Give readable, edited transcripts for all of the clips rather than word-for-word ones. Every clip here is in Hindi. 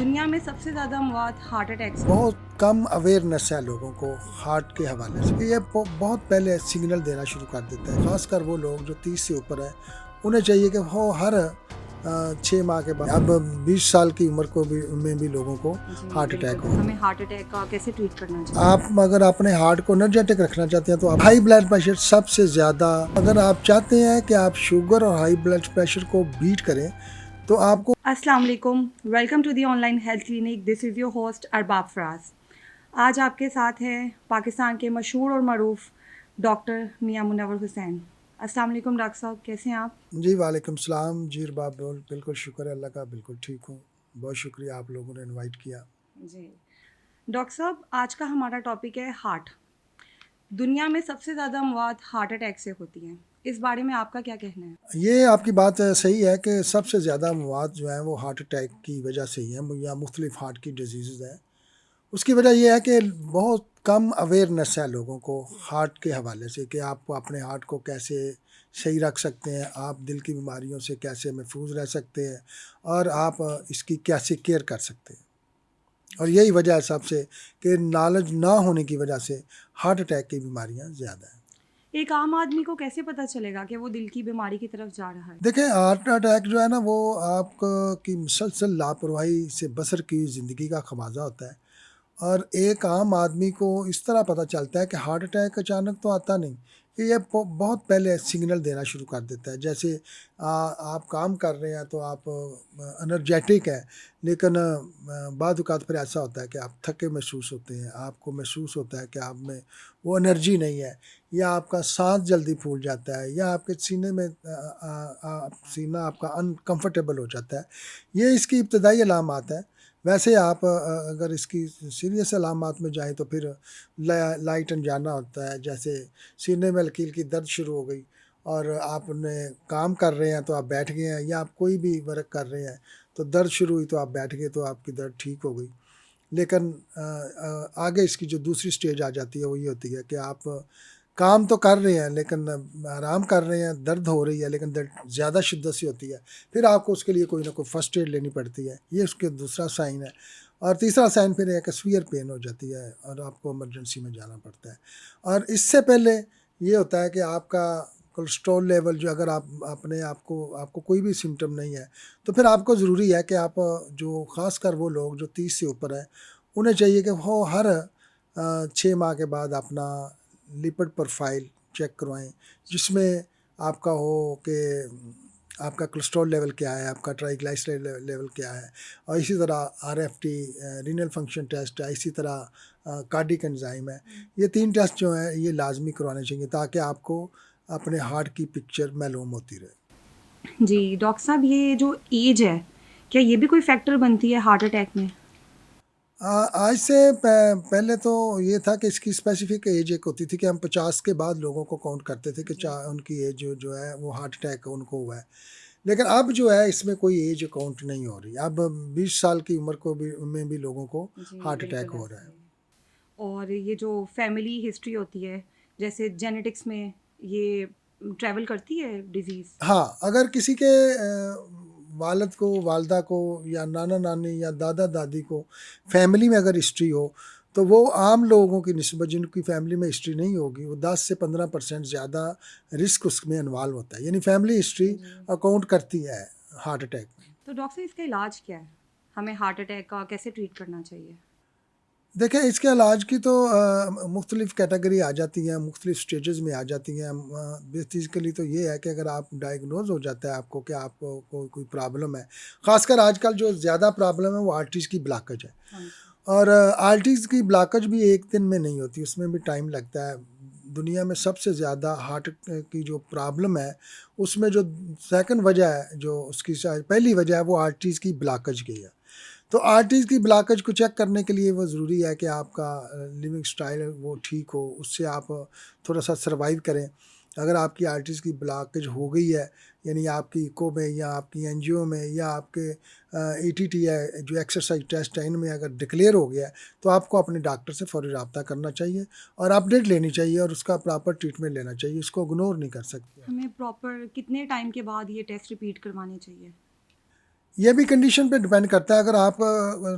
दुनिया में सबसे ज़्यादा मौत हार्ट अटैक से बहुत कम अवेयरनेस है लोगों को हार्ट के हवाले से। ये बहुत पहले सिग्नल देना शुरू कर देता है, खासकर वो लोग जो 30 से ऊपर है। उन्हें चाहिए कि वो हर 6 माह के बाद, अब 20 साल की उम्र को भी में भी लोगों को जी हार्ट अटैक बिल्कुल। हो। हमें हार्ट अटैक का कैसे ट्रीट करना चाहिए? आप अगर अपने हार्ट को एनर्जेटिक रखना चाहते हैं तो आप हाई ब्लड प्रेशर सबसे ज़्यादा, अगर आप चाहते हैं कि आप शुगर और हाई ब्लड प्रेशर को बीट करें तो आपको अस्सलाम वालेकुम, welcome to the online health clinic. This is your host Arbab Faraz. आज आपके साथ है पाकिस्तान के मशहूर और मरूफ डॉक्टर मियां मुनव्वर हुसैन। अस्सलाम वालेकुम डॉक्टर साहब, कैसे हैं आप? जी वालेकुम सलाम जी बाब, बिल्कुल शुक्र है अल्लाह का, बिल्कुल ठीक हूँ। बहुत शुक्रिया आप लोगों ने इनवाइट किया। जी डॉक्टर साहब, आज का हमारा टॉपिक है हार्ट। दुनिया में सबसे ज़्यादा मौत हार्ट अटैक से होती हैं। इस बारे में आपका क्या कहना है? ये आपकी बात सही है कि सबसे ज़्यादा मौत जो है वो हार्ट अटैक की वजह से ही है, या मुख्तलिफ हार्ट की डिजीज़ है। उसकी वजह यह है कि बहुत कम अवेयरनेस है लोगों को हार्ट के हवाले से, कि आप अपने हार्ट को कैसे सही रख सकते हैं, आप दिल की बीमारियों से कैसे महफूज रह सकते हैं, और आप इसकी कैसे केयर कर सकते हैं। और यही वजह है सबसे, कि नॉलेज ना होने की वजह से हार्ट अटैक की बीमारियां ज़्यादा हैं। एक आम आदमी को कैसे पता चलेगा कि वो दिल की बीमारी की तरफ जा रहा है? देखें, हार्ट अटैक जो है ना, वो आपकी मुसलसल लापरवाही से बसर की ज़िंदगी का खमाजा होता है। और एक आम आदमी को इस तरह पता चलता है कि हार्ट अटैक अचानक तो आता नहीं, कि ये बहुत पहले सिग्नल देना शुरू कर देता है। जैसे आप काम कर रहे हैं तो आप एनर्जेटिक हैं, लेकिन बाद औक़ात फिर ऐसा होता है कि आप थके महसूस होते हैं, आपको महसूस होता है कि आप में वो एनर्जी नहीं है, या आपका साँस जल्दी फूल जाता है, या आपके सीने में सीना आपका अनकम्फ़र्टेबल हो जाता है। ये इसकी इब्तदाई अलामात है। वैसे आप अगर इसकी सीरियस अलामात में जाएँ तो फिर लाइट अनजाना होता है, जैसे सीने में हल्की-हल्की दर्द शुरू हो गई, और आपने काम कर रहे हैं तो आप बैठ गए हैं, या आप कोई भी वर्क कर रहे हैं तो दर्द शुरू हुई तो आप बैठ गए, तो आपकी दर्द ठीक हो गई। लेकिन आगे इसकी जो दूसरी स्टेज आ जाती है वो ये होती है कि आप काम तो कर रहे हैं लेकिन आराम कर रहे हैं, दर्द हो रही है लेकिन दर्द ज़्यादा शिद्दत से होती है। फिर आपको उसके लिए कोई ना कोई फ़र्स्ट एड लेनी पड़ती है, ये उसके दूसरा साइन है। और तीसरा साइन फिर है कि सीवियर पेन हो जाती है और आपको इमरजेंसी में जाना पड़ता है। और इससे पहले ये होता है कि आपका कोलेस्ट्रॉल लेवल, जो अगर आप अपने आपको कोई भी सिम्पटम नहीं है, तो फिर आपको ज़रूरी है कि आप जो ख़ासकर वो लोग जो 30 से ऊपर हैं, उन्हें चाहिए कि वो हर 6 माह के बाद अपना लिपिड प्रोफाइल चेक करवाएँ, जिसमें आपका हो कि आपका कोलेस्ट्रॉल लेवल क्या है, आपका ट्राइग्लिसराइड लेवल क्या है, और इसी तरह आरएफटी रीनल फंक्शन टेस्ट है, इसी तरह कार्डियक एंजाइम है। ये 3 टेस्ट जो हैं ये लाज़मी करवाने चाहिए, ताकि आपको अपने हार्ट की पिक्चर मालूम होती रहे। जी डॉक्टर साहब, ये जो एज है, क्या ये भी कोई फैक्टर बनती है हार्ट अटैक में? आज से पहले तो ये था कि इसकी स्पेसिफिक एज एक होती थी, कि हम 50 के बाद लोगों को काउंट करते थे कि जी उनकी एज जो है वो हार्ट अटैक उनको हुआ है। लेकिन अब जो है इसमें कोई एज काउंट नहीं हो रही। अब 20 साल की उम्र को भी में भी लोगों को जी हार्ट अटैक बिल्कुल हो ऐसा रहा ही है। है। और ये जो फैमिली हिस्ट्री होती है, जैसे जेनेटिक्स में ये ट्रैवल करती है डिजीज़? हाँ, अगर किसी के वालिद को, वालिदा को, या नाना-नानी या दादा-दादी को फैमिली में अगर हिस्ट्री हो, तो वो आम लोगों की निस्बत जिनकी फैमिली में हिस्ट्री नहीं होगी, वो 10 से 15% ज़्यादा रिस्क उसमें इन्वॉल्व होता है। यानी फैमिली हिस्ट्री जी। अकाउंट करती है हार्ट अटैक में। तो डॉक्टर साहब, इसका इलाज क्या है? हमें हार्ट अटैक का कैसे ट्रीट करना चाहिए? देखिए, इसके इलाज की तो मुख्तलिफ़ कैटेगरी आ जाती हैं, मुख्तलिफ़ स्टेजेस में आ जाती हैं। बेसिकली तो ये है कि अगर आप डायग्नोज़ हो जाता है आपको कि आपको कोई प्रॉब्लम है, ख़ासकर आजकल जो ज़्यादा प्रॉब्लम है वो आर्टरीज़ की ब्लॉकेज है। हाँ जी। और आर्टरीज़ की ब्लॉकेज भी एक दिन में नहीं होती, उसमें भी टाइम लगता है। दुनिया में सबसे ज़्यादा हार्ट की जो प्रॉब्लम है, उसमें जो सेकंड वजह है, जो उसकी पहली वजह है, वो आर्टरीज़ की ब्लॉकेज की है। तो आर्टरीज़ की ब्लॉकेज को चेक करने के लिए वो ज़रूरी है कि आपका लिविंग स्टाइल है वो ठीक हो, उससे आप थोड़ा-सा सर्वाइव करें। अगर आपकी आर्टरीज़ की ब्लॉकेज हो गई है, यानी आपकी इको में या आपकी एंजियो में या आपके ईटीटी है, जो एक्सरसाइज टेस्ट है, इनमें अगर डिक्लेयर हो गया है, तो आपको अपने डॉक्टर से फ़ौरी राब्ता करना चाहिए और अपडेट लेनी चाहिए, और उसका प्रॉपर ट्रीटमेंट लेना चाहिए, उसको इग्नोर नहीं कर सकते आप। हमें प्रॉपर कितने टाइम के बाद ये टेस्ट रिपीट करवाने चाहिए? ये भी कंडीशन पे डिपेंड करता है। अगर आप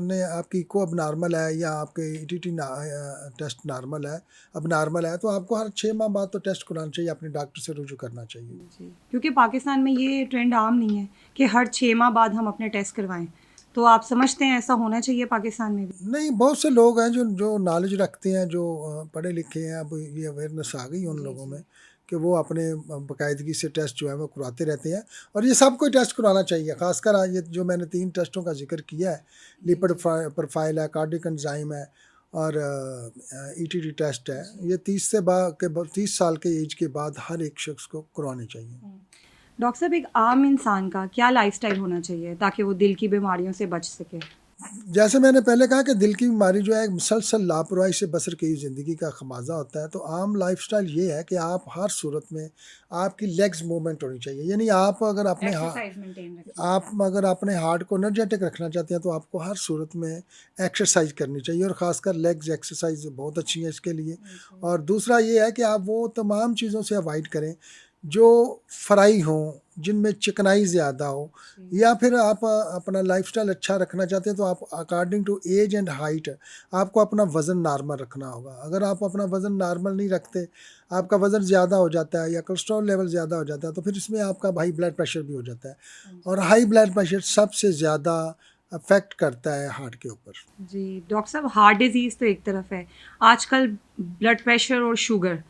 ने आपकी इको अब नॉर्मल है या आपके ईटीटी टेस्ट नॉर्मल है, अब नॉर्मल है, तो आपको हर 6 माह बाद तो टेस्ट कराना चाहिए, अपने डॉक्टर से रुजू करना चाहिए। जी, क्योंकि पाकिस्तान में ये ट्रेंड आम नहीं है कि हर 6 माह बाद हम अपने टेस्ट करवाएं। तो आप समझते हैं ऐसा होना चाहिए पाकिस्तान में भी? नहीं, बहुत से लोग हैं जो जो नॉलेज रखते हैं, जो पढ़े लिखे हैं, अब ये अवेयरनेस आ गई है उन जी, लोगों जी। में कि वो अपने बाकायदगी से टेस्ट जो है वो करवाते रहते हैं। और ये सबको टेस्ट करवाना चाहिए, खासकर ये जो मैंने 3 टेस्टों का जिक्र किया है, जी, लिपिड जी। प्रोफाइल है, कार्डियक एंजाइम है और ईटीटी टेस्ट है। जी। ये 30 साल के एज के बाद हर एक शख्स को करवाने चाहिए। डॉक्टर साहब, एक आम इंसान का क्या लाइफ़स्टाइल होना चाहिए ताकि वो दिल की बीमारियों से बच सके? जैसे मैंने पहले कहा कि दिल की बीमारी जो है एक मुसलसल लापरवाही से बसर की हुई ज़िंदगी का खमाजा होता है। तो आम लाइफस्टाइल ये है कि आप हर सूरत में आपकी लेग्स मूवमेंट होनी चाहिए। यानी एक्सरसाइज मेंटेन रखनी आप अगर अपने हार्ट को एनर्जेटिक रखना चाहते हैं तो आपको हर सूरत में एक्सरसाइज करनी चाहिए, और ख़ासकर लेग्स एक्सरसाइज बहुत अच्छी है इसके लिए। चाहिए। और दूसरा ये है कि आप वो तमाम चीज़ों से अवॉइड करें जो फ्राई हों, जिनमें चिकनाई ज़्यादा हो, जी। या फिर आप अपना लाइफस्टाइल अच्छा रखना चाहते हैं तो आप according to age and height आपको अपना वज़न नॉर्मल रखना होगा। अगर आप अपना वज़न नॉर्मल नहीं रखते, आपका वज़न ज़्यादा हो जाता है या कोलेस्ट्रॉल लेवल ज़्यादा हो जाता है, तो फिर इसमें आपका हाई ब्लड प्रेशर भी हो जाता है। हाँ जी। और हाई ब्लड प्रेशर सबसे ज़्यादा अफेक्ट करता है हार्ट के ऊपर। जी, डॉक्टर साहब, हार्ट डिज़ीज़ तो एक तरफ है, आजकल ब्लड प्रेशर और शुगर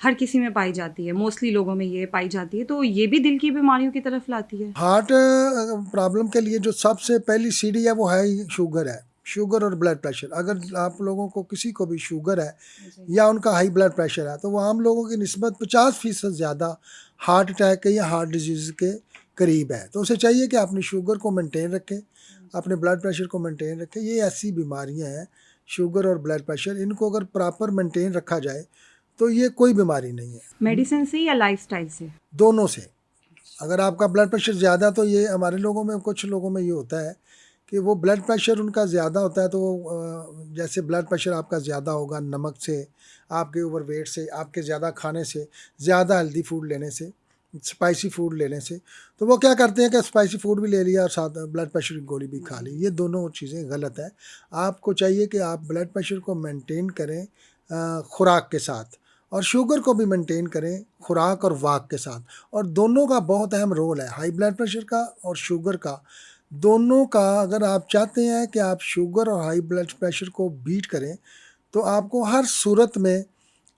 हर किसी में पाई जाती है, मोस्टली लोगों में ये पाई जाती है, तो ये भी दिल की बीमारियों की तरफ लाती है? हार्ट प्रॉब्लम के लिए जो सबसे पहली सीढ़ी है वो है ही शुगर है। शुगर और ब्लड प्रेशर, अगर आप लोगों को किसी को भी शुगर है जी। या उनका हाई ब्लड प्रेशर है, तो वो आम लोगों की निस्बत 50% ज़्यादा हार्ट अटैक के या हार्ट डिजीज़ के करीब है। तो उसे चाहिए कि अपनी शुगर को मेंटेन रखें, अपने ब्लड प्रेशर को मेंटेन रखें। ये ऐसी बीमारियां हैं, शुगर और ब्लड प्रेशर, इनको अगर प्रॉपर मेंटेन रखा जाए तो ये कोई बीमारी नहीं है। मेडिसिन से या लाइफ़स्टाइल से? दोनों से। अगर आपका ब्लड प्रेशर ज़्यादा, तो ये हमारे लोगों में, कुछ लोगों में ये होता है कि वो ब्लड प्रेशर उनका ज़्यादा होता है, तो जैसे ब्लड प्रेशर आपका ज़्यादा होगा नमक से, आपके ओवरवेट से, आपके ज़्यादा खाने से, ज़्यादा हेल्दी फूड लेने से, स्पाइसी फूड लेने से, तो वो क्या करते हैं कि स्पाइसी फूड भी ले लिया और साथ ब्लड प्रेशर की गोली भी खा ली। ये दोनों चीज़ें गलत है। आपको चाहिए कि आप ब्लड प्रेशर को मेंटेन करें खुराक के साथ, और शुगर को भी मेंटेन करें खुराक और वाक के साथ। और दोनों का बहुत अहम रोल है, हाई ब्लड प्रेशर का और शुगर का, दोनों का। अगर आप चाहते हैं कि आप शुगर और हाई ब्लड प्रेशर को बीट करें, तो आपको हर सूरत में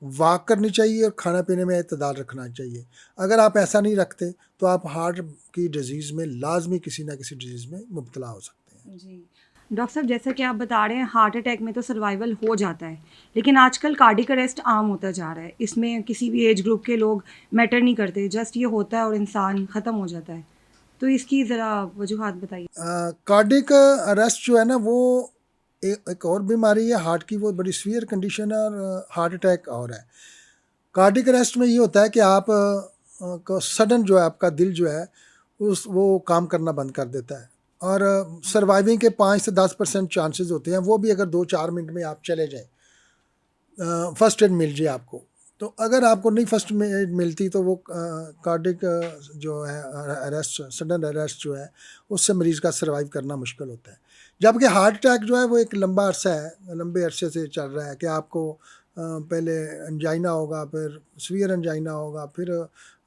वॉक करनी चाहिए और खाना पीने में इतदाल रखना चाहिए। अगर आप ऐसा नहीं रखते तो आप हार्ट की डिजीज़ में लाजमी किसी ना किसी डिजीज़ में मुब्तला हो सकते हैं। जी। डॉक्टर साहब, जैसा कि आप बता रहे हैं, हार्ट अटैक में तो सर्वाइवल हो जाता है, लेकिन आजकल कार्डियक अरेस्ट आम होता जा रहा है। इसमें किसी भी एज ग्रुप के लोग मैटर नहीं करते, जस्ट ये होता है और इंसान ख़त्म हो जाता है। तो इसकी ज़रा वजूहात बताइए। कार्डिक अरेस्ट जो है ना, वो एक और बीमारी है हार्ट की, वो बड़ी सीवियर कंडीशन है, और हार्ट अटैक और है। कार्डिक अरेस्ट में ये होता है कि आप को सडन जो है आपका दिल जो है उस वो काम करना बंद कर देता है, और सर्वाइविंग के 5 से 10% चांसेस होते हैं, वो भी अगर 2-4 मिनट में आप चले जाएं, फर्स्ट एड मिल जाए आपको। तो अगर आपको नहीं फर्स्ट एड मिलती तो वो कार्डिक जो है अरेस्ट, सडन अरेस्ट जो है, उससे मरीज़ का सर्वाइव करना मुश्किल होता है। जबकि हार्ट अटैक जो है वो एक लंबा अरसा है, लंबे अरसे से चल रहा है कि आपको पहले एंजाइना होगा, फिर सीवियर एंजाइना होगा, फिर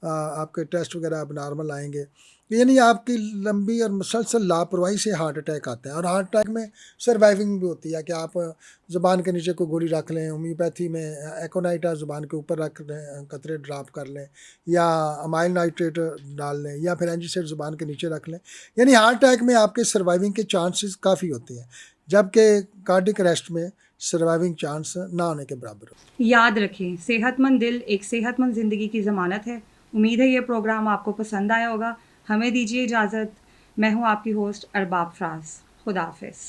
आपके टेस्ट वगैरह अब नॉर्मल आएंगे। यानी आपकी लंबी और मुसलसल लापरवाही से हार्ट अटैक आता है। और हार्ट अटैक में सर्वाइविंग भी होती है कि आप ज़ुबान के नीचे कोई गोली रख लें, होम्योपैथी में एकोनाइटा ज़ुबान के ऊपर रख लें, कतरे ड्रॉप कर लें, या अमाइल नाइट्रेट डाल लें, या फिर एंजीसाइड ज़ुबान के नीचे रख लें। यानी हार्ट अटैक में आपके सर्वाइविंग के चांसेस काफ़ी होते हैं, जबकि कार्डिक अरेस्ट में सर्वाइविंग चांस ना होने के बराबर हो। याद रखें, सेहतमंद दिल एक सेहतमंद ज़िंदगी की ज़मानत है। उम्मीद है ये प्रोग्राम आपको पसंद आया होगा। हमें दीजिए इजाज़त। मैं हूँ आपकी होस्ट अरबाब फराज। खुदा हाफिज़।